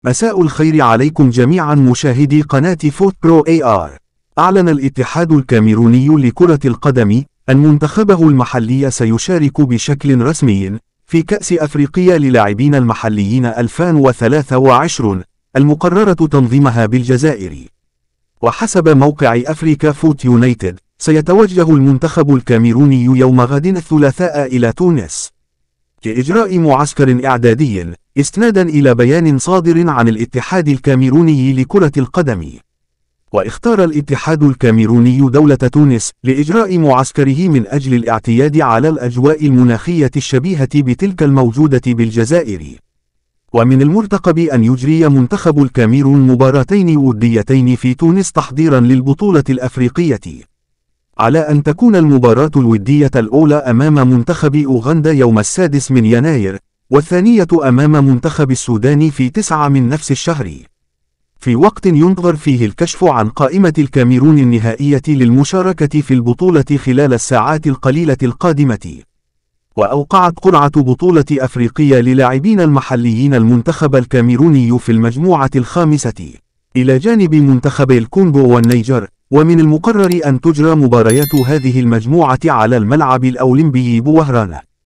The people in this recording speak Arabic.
مساء الخير عليكم جميعا مشاهدي قناة فوت برو AR. أعلن الاتحاد الكاميروني لكرة القدم أن منتخبه المحلي سيشارك بشكل رسمي في كأس أفريقيا للاعبين المحليين 2023 المقررة تنظيمها بالجزائر. وحسب موقع أفريكا فوت يونايتد، سيتوجه المنتخب الكاميروني يوم غد الثلاثاء إلى تونس لإجراء معسكر إعدادي استنادا إلى بيان صادر عن الاتحاد الكاميروني لكرة القدم. واختار الاتحاد الكاميروني دولة تونس لإجراء معسكره من أجل الاعتياد على الأجواء المناخية الشبيهة بتلك الموجودة بالجزائر. ومن المرتقب أن يجري منتخب الكاميرون مباراتين وديتين في تونس تحضيرا للبطولة الأفريقية، على أن تكون المباراة الودية الأولى أمام منتخب أوغندا يوم 6 من يناير، والثانية أمام منتخب السودان في 9 من نفس الشهر، في وقت ينتظر فيه الكشف عن قائمة الكاميرون النهائية للمشاركة في البطولة خلال الساعات القليلة القادمة. وأوقعت قرعة بطولة أفريقيا للاعبين المحليين المنتخب الكاميروني في المجموعة الخامسة إلى جانب منتخبي الكونغو والنيجر، ومن المقرر أن تجرى مباريات هذه المجموعة على الملعب الأولمبي بوهران.